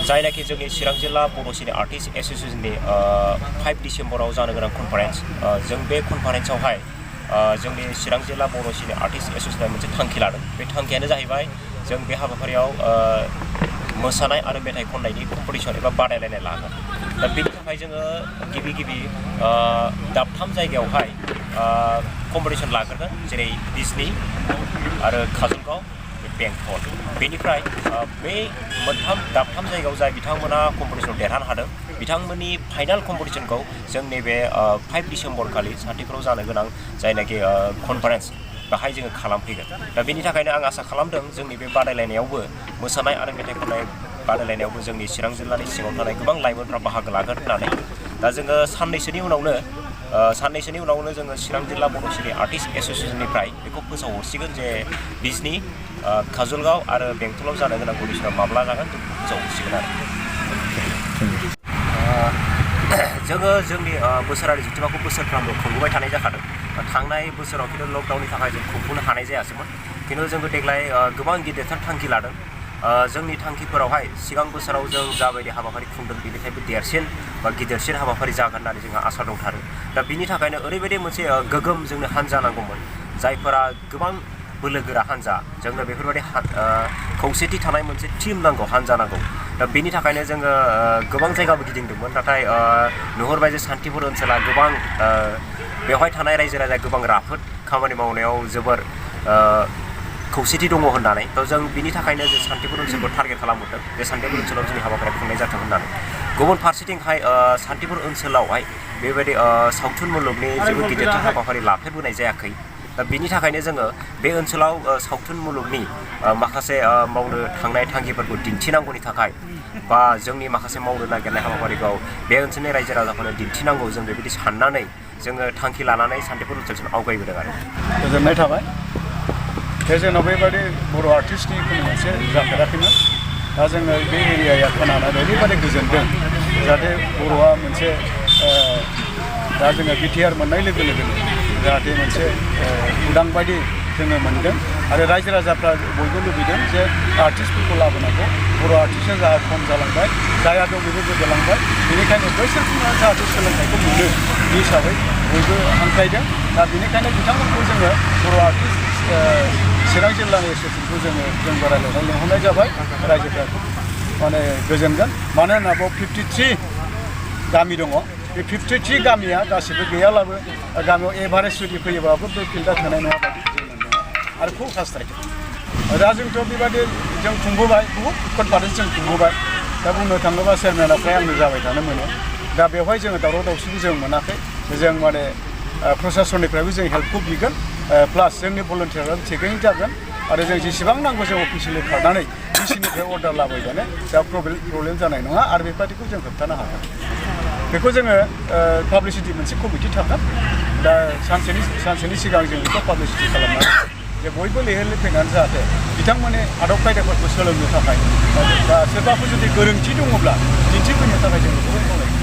जायनाखि जोंनि चिरां जिल्ला बर' सिने आर्टिस्ट एस'सिएशननि 5 डिसेम्बराव जानो गोनां कनफारेन्स जों बे कनफारेन्सआवहाय जोंनि चिरां जिल्ला बर' सिने आर्टिस्ट एस'सिएशना मोनसे थांखि लादों। बे थांखियानो जाहैबाय जों बे हाबाफारियाव मोसानाय आरो मेथाइ खननायनि कम्पिटिशन एबा बादायलायनाय लागोन। दा बेनि थाखाय जोङो गिबि दाबथाम जायगायावहाय कम्पिटिशन लाग्रोगोन, जेरै बिजनी आरो काजलगाव, बेंटल। बेनिफ्राय बे दाबथाम जायगायाव जाय बिथांमोना कम्पिटिशनाव देरहानो हादों बिथांमोननि फाइनाल कम्पिटिशनखौ जों नैबे 5 डिसेम्बर खालि सान्तिपुराव जानो गोनां जायनाखि कनफारेन्स बाहाय जोङो खालामफैगोन। दा बेनि थाखायनो आं आसा खालामदों जोंनि बे बादायलायनायावबो मोसानाय आरो मेथाइ खननाय बादायलायनायावबो जोंनि चिरां जिल्लानि सिङाव थानाय गोबां लाइमोनफ्रा बाहागो लागोन होननानै। दा जोङो साननैसोनि उनावनो जोङो चिरां जिल्ला बर' सिने आर्टिस्ट एस'सिएशननिफ्राय बेखौ फोसावहरसिगोन जे बिजनी, काजलगाव आरो बेंटलाव जानो गोनां अडिशना माब्ला जागोन जों फोसावहरसिगोन आरो। जोङो जोंनि बोसोरारि जथुम्माखौ बोसोरफ्रोमबो खुंबोबाय थानाय जाखादों। थांनाय बोसोराव खिन्थु लकडाउननि थाखाय जों खुंफुंनो हानाय जायासैमोन। खिन्थु जोङो देग्लाय गोबां गिदिरथार थांखि लादों। जोंनि थांखिफोरावहाय सिगां बोसोराव जों जाबायदि हाबाफारि खुंदों बेनिफ्रायबो देरसिन बा गिदिरसिन हाबाफारि जागोन होननानै जोंहा आसा दंथारो। दा बिनि थाखायनो ओरैबायदि मोनसे गोगोम जोंनो हान्जा नांगौमोन, जायफोरा गोबां बोलोगोरा हान्जा। जोंनो बेफोरबायदि खौसेथि थानाय मोनसे टिम नांगौ, हान्जा नांगौ। दा बेनि थाखायनो जोङो गोबां जायगाबो गिदिंदोंमोन, नाथाय नुहुरबाय जे सान्तिपुर ओनसोला गोबां बेवहाय थानाय रायजो राजाया गोबां राफोद, खामानि मावनायाव जोबोर खौसेथि दङ होननानै। थ' जों बिनि थाखायनो जों सान्तिपुर ओनसोलखौ टारगेट खालामहरदों जे सान्तिपुर ओनसोलाव जोंनि हाबाफारिया खुंनाय जाथों होननानै। गुबुन फारसेथिंहाय सान्तिपुर ओनसोलावहाय बेबायदि सावथुन मुलुगनि जेबो गिदिरथार हाबाफारि लाफेरबोनाय जायाखै। दा बिनि थाखायनो जोङो बे ओनसोलाव सावथुन मुलुगनि माखासे मावनो थांनाय थांखिफोरखौ दिन्थिनांगौनि थाखाय बा जोंनि माखासे मावनो नागिरनाय हाबाफारिखौ बे ओनसोलनि रायजो राजाफोरनो दिन्थिनांगौ, जों बेबायदि साननानै जोङो थांखि लानानै सान्तिपुर ओनसोलसिम आवगायबोदों आरो। गोजोननाय थाबाय। जोंनाव बेबायदि बर' आर्टिस्टनि मोनसे जाफेराखैमोन। दा जोङो बे एरियाया खोनानानै ओरैबायदि गोजोनदों, जाहाथे बर'आ मोनसे दा जोङो बिटिआर मोननाय लोगो लोगोनो जाहाथे मोनसे उदां बायदि जोङो मोनदों आरो रायजो राजाफ्रा बयबो लुबैदों जे आर्टिस्टफोरखौ लाबोनांगौ। बर' आर्टिस्टआ जाहा खम जालांबाय, जायहा दं बेबो गोदोलांबाय। बेनिखायनो बैसोरखौनो जाहाथे सोलोंथाइखौ मोनो बे हिसाबै बयबो हांख्रायदों। दा बेनिखायनो बिथांमोनखौ जोङो बर' आर्टिस्ट चिरां जिल्लानि एस'सिएशनखौ जों बादायलायनाय लिंहरनाय जाबाय। रायजोफ्रा माने गोजोनगोन। मानो होनना बुङोब्ला 53 गामि दङ। बे 53 गामिया गासिबो गैयाब्लाबो गामियाव एभारेज जुदि फैयोब्लाबो बे फिल्डआ थोनाय नङा बायदि जों मोनदों आरो खुब हास्थायदों। दा जोंथ' बेबायदि जों खुंबोबाय, बहुद कनफारेन्स जों खुंबोबाय। दा बुंनो थाङोब्ला चेयारमेना फ्राय आंनो जाबाय थानो मोनो। दा बेवहाय जोङो दावराव दावसिखौ जों मोनाखै। जों माने प्रसासननिफ्रायबो जों हेल्पखौ बिगोन, प्लास जोंनि भलन्टियारआबो थिगैनो जागोन आरो जों जेसेबां नांगौ जों अफिसियेलि खारनानै डिसिनिफ्राय अर्डार लाबोबानो दा प्रब्लेम जानाय नङा आरो बेबायदिखौ जों होबथानो हागोन। बेखौ जोङो पाब्लिसिटि मोनसे कमिटि थागोन। दा सानसेनि सिगां जों बेखौ पाब्लिसिटि खालामनानै जे बयबो लैहोर फैनानै जाहाथे बिथांमोननि आदब खायदाफोरखौ सोलोंनो थाखाय बा सोरबाफोर जुदि गोरोन्थि दङब्ला दिन्थिफैनो थाखाय जों बेखौ खावलायगोन।